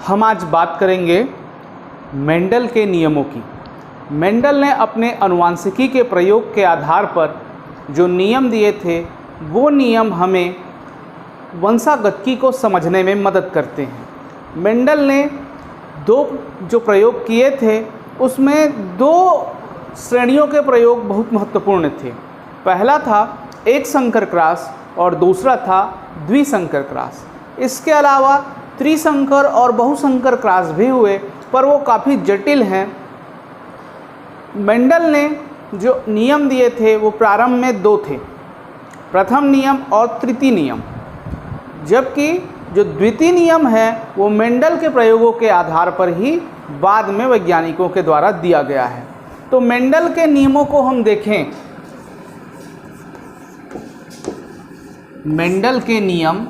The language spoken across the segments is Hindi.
हम आज बात करेंगे मेंडल के नियमों की। मेंडल ने अपने आनुवंशिकी के प्रयोग के आधार पर जो नियम दिए थे वो नियम हमें वंशागतिकी को समझने में मदद करते हैं। मेंडल ने दो जो प्रयोग किए थे उसमें दो श्रेणियों के प्रयोग बहुत महत्वपूर्ण थे। पहला था एक संकर क्रॉस और दूसरा था द्विसंकर क्रॉस। इसके अलावा त्रिसंकर और बहुसंकर क्रॉस भी हुए, पर वो काफ़ी जटिल हैं। मेंडल ने जो नियम दिए थे वो प्रारंभ में दो थे, प्रथम नियम और तृतीय नियम, जबकि जो द्वितीय नियम है वो मेंडल के प्रयोगों के आधार पर ही बाद में वैज्ञानिकों के द्वारा दिया गया है। तो मेंडल के नियमों को हम देखें। मेंडल के नियम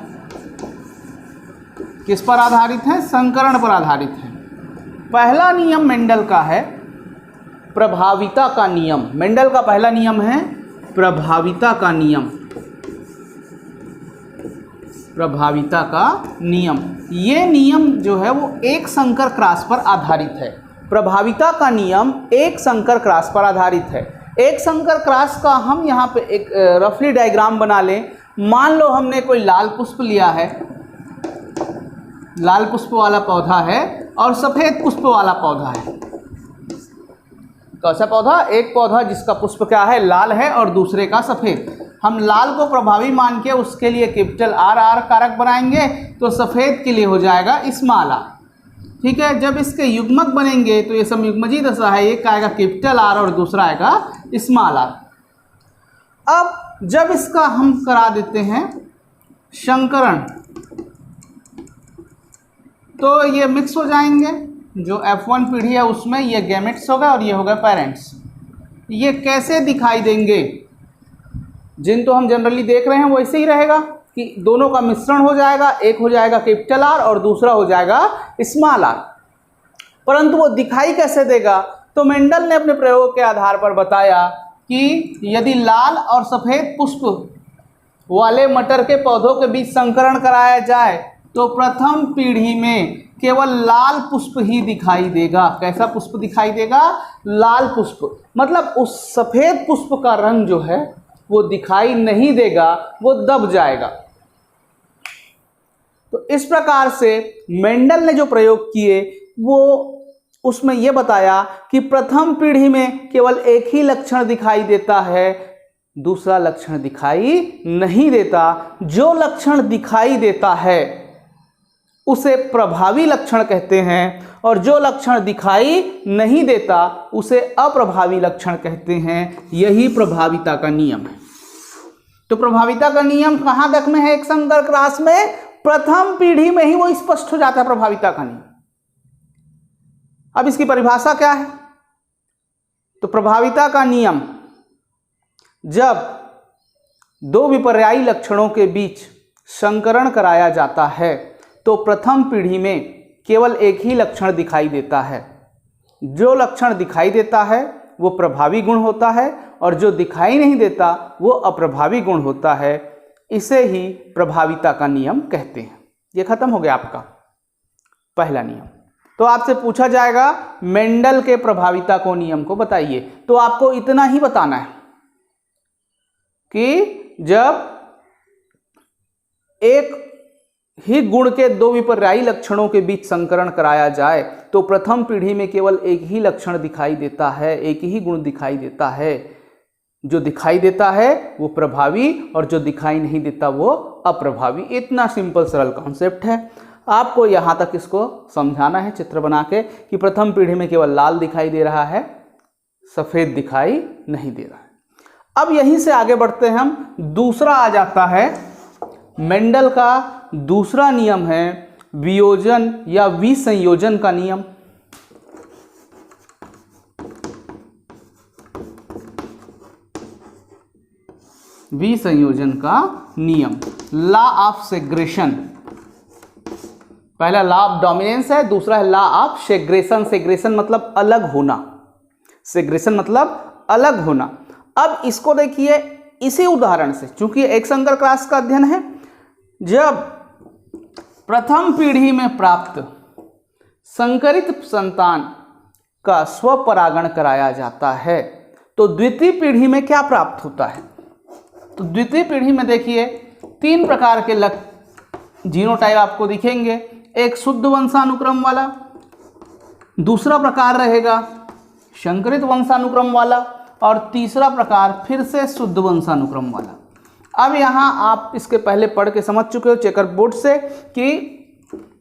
किस पर आधारित हैं? संकरण पर आधारित हैं। पहला नियम मेंडल का है प्रभाविता का नियम। मेंडल का पहला नियम है प्रभाविता का नियम। प्रभाविता का नियम, ये नियम जो है वो एक संकर क्रॉस पर आधारित है। प्रभाविता का नियम एक संकर क्रॉस पर आधारित है। एक संकर क्रॉस का हम यहाँ पे एक रफली डायग्राम बना लें। मान लो हमने कोई लाल पुष्प लिया है, लाल पुष्प वाला पौधा है और सफ़ेद पुष्प वाला पौधा है। कैसा पौधा? एक पौधा जिसका पुष्प क्या है? लाल है और दूसरे का सफ़ेद। हम लाल को प्रभावी मान के उसके लिए कैपिटल आर कारक बनाएंगे तो सफ़ेद के लिए हो जाएगा स्मॉल आर। ठीक है, जब इसके युग्मक बनेंगे तो ये संयुग्मजी दशा है, एक आएगा कैपिटल आर और दूसरा आएगा स्मॉल आर। अब जब इसका हम करा देते हैं संकरण तो ये मिक्स हो जाएंगे। जो F1 पीढ़ी है उसमें ये गैमेट्स होगा और ये होगा पेरेंट्स। ये कैसे दिखाई देंगे? जिन तो हम जनरली देख रहे हैं वो ऐसे ही रहेगा कि दोनों का मिश्रण हो जाएगा, एक हो जाएगा कैपिटल आर और दूसरा हो जाएगा स्मॉल आर। परंतु वो दिखाई कैसे देगा? तो मेंडल ने अपने प्रयोग के आधार पर बताया कि यदि लाल और सफ़ेद पुष्प वाले मटर के पौधों के बीच संकरण कराया जाए तो प्रथम पीढ़ी में केवल लाल पुष्प ही दिखाई देगा। कैसा पुष्प दिखाई देगा? लाल पुष्प। मतलब उस सफ़ेद पुष्प का रंग जो है वो दिखाई नहीं देगा, वो दब जाएगा। तो इस प्रकार से मेंडल ने जो प्रयोग किए वो उसमें ये बताया कि प्रथम पीढ़ी में केवल एक ही लक्षण दिखाई देता है, दूसरा लक्षण दिखाई नहीं देता। जो लक्षण दिखाई देता है उसे प्रभावी लक्षण कहते हैं और जो लक्षण दिखाई नहीं देता उसे अप्रभावी लक्षण कहते हैं। यही प्रभाविता का नियम है। तो प्रभाविता का नियम कहाँ तक में है? एक संकर क्रॉस में प्रथम पीढ़ी में ही वो स्पष्ट हो जाता है प्रभाविता का नियम। अब इसकी परिभाषा क्या है? तो प्रभाविता का नियम, जब दो विपर्यायी लक्षणों के बीच संकरण कराया जाता है तो प्रथम पीढ़ी में केवल एक ही लक्षण दिखाई देता है। जो लक्षण दिखाई देता है वो प्रभावी गुण होता है और जो दिखाई नहीं देता वो अप्रभावी गुण होता है। इसे ही प्रभाविता का नियम कहते हैं। ये खत्म हो गया आपका पहला नियम। तो आपसे पूछा जाएगा मेंडल के प्रभाविता को नियम को बताइए, तो आपको इतना ही बताना है कि जब एक ही गुण के दो विपर्यायी लक्षणों के बीच संकरण कराया जाए तो प्रथम पीढ़ी में केवल एक ही लक्षण दिखाई देता है, एक ही गुण दिखाई देता है। जो दिखाई देता है वो प्रभावी और जो दिखाई नहीं देता वो अप्रभावी। इतना सिंपल सरल कॉन्सेप्ट है। आपको यहाँ तक इसको समझाना है चित्र बना के कि प्रथम पीढ़ी में केवल लाल दिखाई दे रहा है, सफ़ेद दिखाई नहीं दे रहा है। अब यहीं से आगे बढ़ते हैं हम। दूसरा आ जाता है मेंडल का दूसरा नियम है वियोजन या विसंयोजन का नियम। विसंयोजन का नियम, लॉ ऑफ सेग्रेशन। पहला लॉ ऑफ डोमिनेंस है, दूसरा है लॉ ऑफ सेग्रेशन। सेग्रेशन मतलब अलग होना, सेग्रेशन मतलब अलग होना। अब इसको देखिए इसी उदाहरण से, चूंकि एक संकर क्रॉस का अध्ययन है, जब प्रथम पीढ़ी में प्राप्त संकरित संतान का स्वपरागण कराया जाता है। तो द्वितीय पीढ़ी में क्या प्राप्त होता है? तो द्वितीय पीढ़ी में देखिए 3 प्रकार के जीनोटाइप आपको दिखेंगे। एक शुद्ध वंशानुक्रम वाला, दूसरा प्रकार रहेगा संकरित वंशानुक्रम वाला, और तीसरा प्रकार फिर से शुद्ध वंशानुक्रम वाला। अब यहाँ आप इसके पहले पढ़ के समझ चुके हो चेकर बोर्ड से कि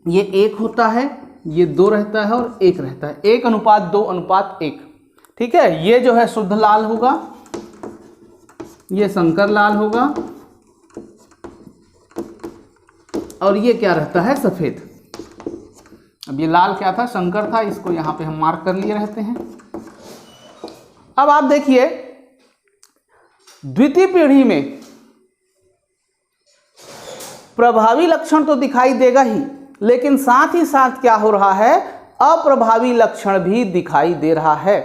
ये 1 होता है, ये 2 रहता है और 1 रहता है, 1:2:1। ठीक है, ये जो है शुद्ध लाल होगा, ये संकर लाल होगा, और ये क्या रहता है? सफेद। अब ये लाल क्या था? संकर था, इसको यहां पे हम मार्क कर लिए रहते हैं। अब आप देखिए द्वितीय पीढ़ी में प्रभावी लक्षण तो दिखाई देगा ही, लेकिन साथ ही साथ क्या हो रहा है? अप्रभावी लक्षण भी दिखाई दे रहा है।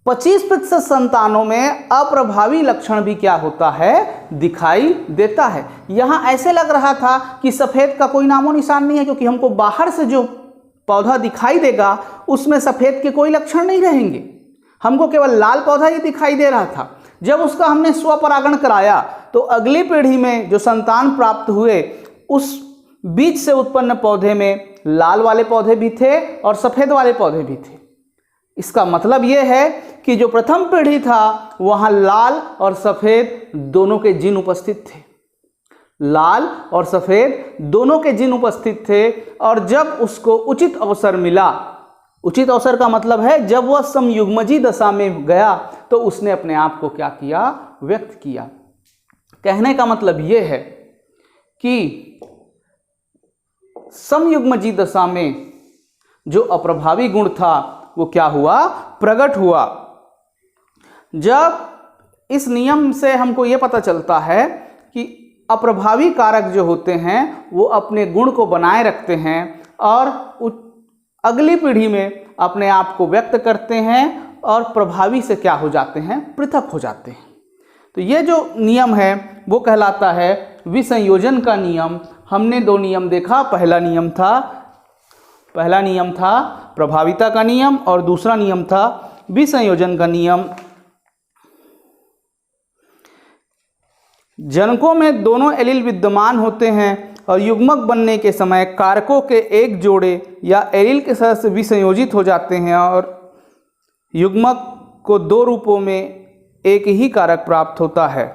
25% संतानों में अप्रभावी लक्षण भी क्या होता है? दिखाई देता है। यहां ऐसे लग रहा था कि सफेद का कोई नामो निशान नहीं है, क्योंकि हमको बाहर से जो पौधा दिखाई देगा उसमें सफेद के कोई लक्षण नहीं रहेंगे, हमको केवल लाल पौधा ही दिखाई दे रहा था। जब उसका हमने स्वपरागण कराया तो अगली पीढ़ी में जो संतान प्राप्त हुए उस बीज से उत्पन्न पौधे में लाल वाले पौधे भी थे और सफेद वाले पौधे भी थे। इसका मतलब यह है कि जो प्रथम पीढ़ी था वहां लाल और सफेद दोनों के जीन उपस्थित थे, लाल और सफेद दोनों के जीन उपस्थित थे। और जब उसको उचित अवसर मिला, उचित अवसर का मतलब है जब वह समयुग्मजी दशा में गया तो उसने अपने आप को क्या किया? व्यक्त किया। कहने का मतलब यह है कि समयुग्मजी दशा में जो अप्रभावी गुण था वो क्या हुआ? प्रकट हुआ। जब इस नियम से हमको ये पता चलता है कि अप्रभावी कारक जो होते हैं वो अपने गुण को बनाए रखते हैं और अगली पीढ़ी में अपने आप को व्यक्त करते हैं और प्रभावी से क्या हो जाते हैं? पृथक हो जाते हैं। तो ये जो नियम है वो कहलाता है विसंयोजन का नियम। हमने 2 नियम देखा। पहला नियम था प्रभाविता का नियम और दूसरा नियम था विसंयोजन का नियम। जनकों में दोनों एलील विद्यमान होते हैं और युग्मक बनने के समय कारकों के एक जोड़े या एलील के सदस्य विसंयोजित हो जाते हैं और युग्मक को 2 रूपों में एक ही कारक प्राप्त होता है।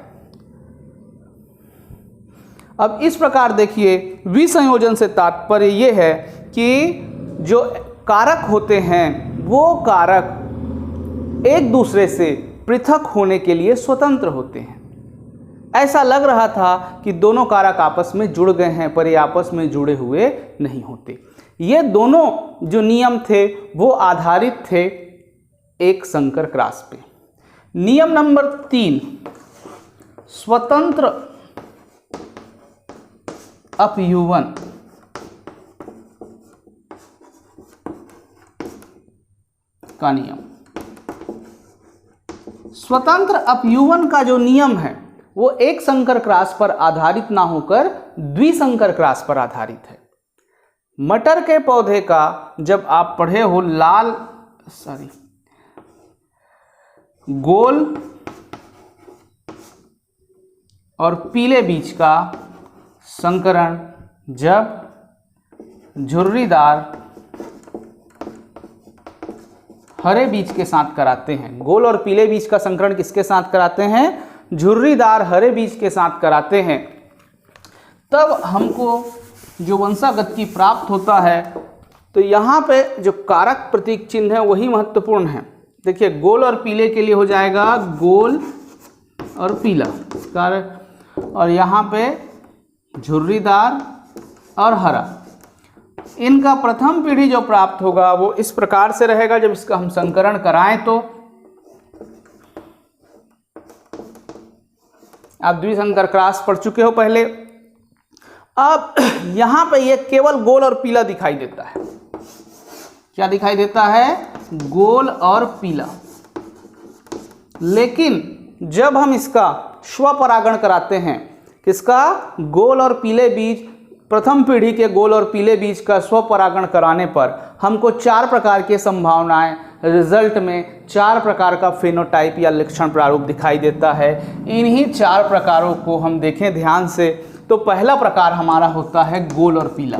अब इस प्रकार देखिए विसंयोजन से तात्पर्य ये है कि जो कारक होते हैं वो कारक एक दूसरे से पृथक होने के लिए स्वतंत्र होते हैं। ऐसा लग रहा था कि दोनों कारक आपस में जुड़ गए हैं, पर ये आपस में जुड़े हुए नहीं होते। ये दोनों जो नियम थे वो आधारित थे एक संकर क्रॉस पे। नियम नंबर 3, स्वतंत्र अपयूवन। का नियम, स्वतंत्र अपयूवन का जो नियम है वो एक संकर क्रॉस पर आधारित ना होकर द्विसंकर क्रॉस पर आधारित है। मटर के पौधे का जब आप पढ़े हो गोल और पीले बीज का संकरण जब झुर्रीदार हरे बीज के साथ कराते हैं, गोल और पीले बीज का संकरण किसके साथ कराते हैं? झुर्रीदार हरे बीज के साथ कराते हैं, तब हमको जो वंशागति प्राप्त होता है। तो यहाँ पे जो कारक प्रतीक चिन्ह है वही महत्वपूर्ण है। देखिए गोल और पीले के लिए हो जाएगा गोल और पीला कारक, और यहाँ पे झुर्रीदार और हरा। इनका प्रथम पीढ़ी जो प्राप्त होगा वो इस प्रकार से रहेगा। जब इसका हम संकरण कराएं तो आप द्विसंकर क्रॉस पढ़ चुके हो पहले। अब यहां पे ये केवल गोल और पीला दिखाई देता है। क्या दिखाई देता है? गोल और पीला। लेकिन जब हम इसका स्वपरागण कराते हैं, किसका? गोल और पीले बीज, प्रथम पीढ़ी के गोल और पीले बीज का स्वपरागण कराने पर हमको 4 प्रकार की संभावनाएं, रिजल्ट में 4 प्रकार का फेनोटाइप या लक्षण प्रारूप दिखाई देता है। इन्हीं 4 प्रकारों को हम देखें ध्यान से तो पहला प्रकार हमारा होता है गोल और पीला।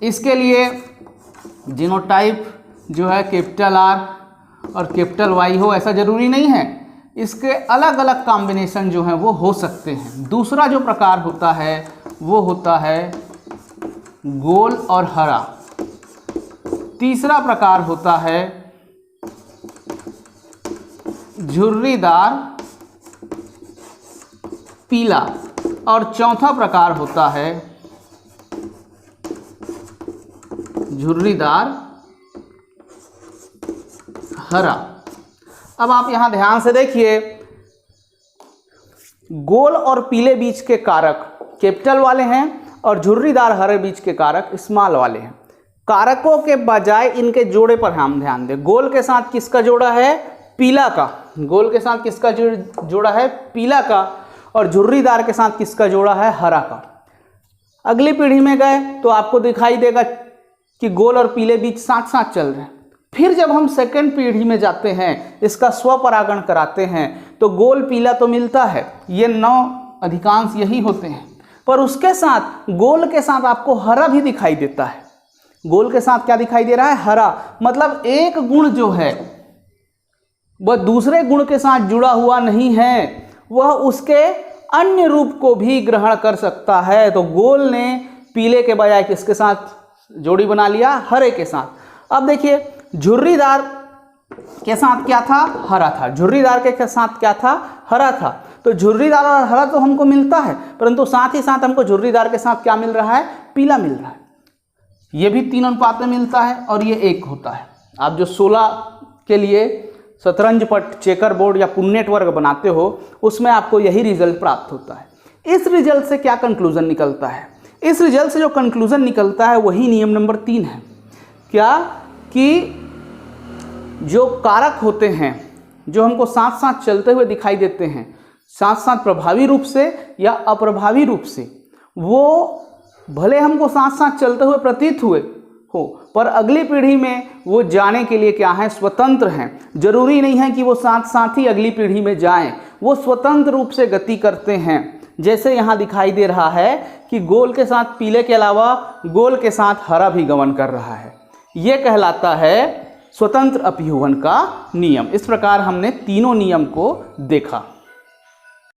इसके लिए जीनोटाइप जो है कैपिटल R और कैपिटल Y हो ऐसा जरूरी नहीं है, इसके अलग अलग कॉम्बिनेशन जो हैं वो हो सकते हैं। दूसरा जो प्रकार होता है वो होता है गोल और हरा। तीसरा प्रकार होता है झुर्रीदार पीला और चौथा प्रकार होता है झुर्रीदार हरा। अब आप यहां ध्यान से देखिए, गोल और पीले बीज के कारक कैपिटल वाले हैं और झुर्रीदार हरे बीज के कारक स्मॉल वाले हैं। कारकों के बजाय इनके जोड़े पर हम ध्यान दें। गोल के साथ किसका जोड़ा है? पीला का। गोल के साथ किसका जोड़ा है? पीला का। और झुर्रीदार के साथ किसका जोड़ा है? हरा का। अगली पीढ़ी में गए तो आपको दिखाई देगा कि गोल और पीले बीज साथ साथ चल रहे हैं। फिर जब हम सेकंड पीढ़ी में जाते हैं, इसका स्वपरागण कराते हैं, तो गोल पीला तो मिलता है, ये 9 अधिकांश यही होते हैं, पर उसके साथ गोल के साथ आपको हरा भी दिखाई देता है। गोल के साथ क्या दिखाई दे रहा है? हरा। मतलब एक गुण जो है वह दूसरे गुण के साथ जुड़ा हुआ नहीं है, वह उसके अन्य रूप को भी ग्रहण कर सकता है। तो गोल ने पीले के बजाय किसके साथ जोड़ी बना लिया? हरे के साथ। अब देखिए, झुर्रीदार के साथ क्या था? हरा था। झुर्रीदार के साथ क्या था? हरा था। तो झुर्रीदार और हरा तो हमको मिलता है, परंतु साथ ही साथ हमको झुर्रीदार के साथ क्या मिल रहा है? पीला मिल रहा है। ये भी 3 अनुपात में मिलता है और ये 1 होता है। आप जो 16 के लिए शतरंज पट, चेकर बोर्ड या पुन्नेट वर्ग बनाते हो, उसमें आपको यही रिजल्ट प्राप्त होता है। इस रिजल्ट से क्या कंक्लूजन निकलता है? इस रिजल्ट से जो कंक्लूजन निकलता है वही नियम नंबर 3 है। क्या? कि जो कारक होते हैं जो हमको साथ साथ चलते हुए दिखाई देते हैं, साथ साथ प्रभावी रूप से या अप्रभावी रूप से, वो भले हमको साथ साथ चलते हुए प्रतीत हुए हो, पर अगली पीढ़ी में वो जाने के लिए क्या है? स्वतंत्र हैं। जरूरी नहीं है कि वो साथ साथ ही अगली पीढ़ी में जाएं, वो स्वतंत्र रूप से गति करते हैं। जैसे यहाँ दिखाई दे रहा है कि गोल के साथ पीले के अलावा गोल के साथ हरा भी गमन कर रहा है। ये कहलाता है स्वतंत्र अपयूहन का नियम। इस प्रकार हमने तीनों नियम को देखा।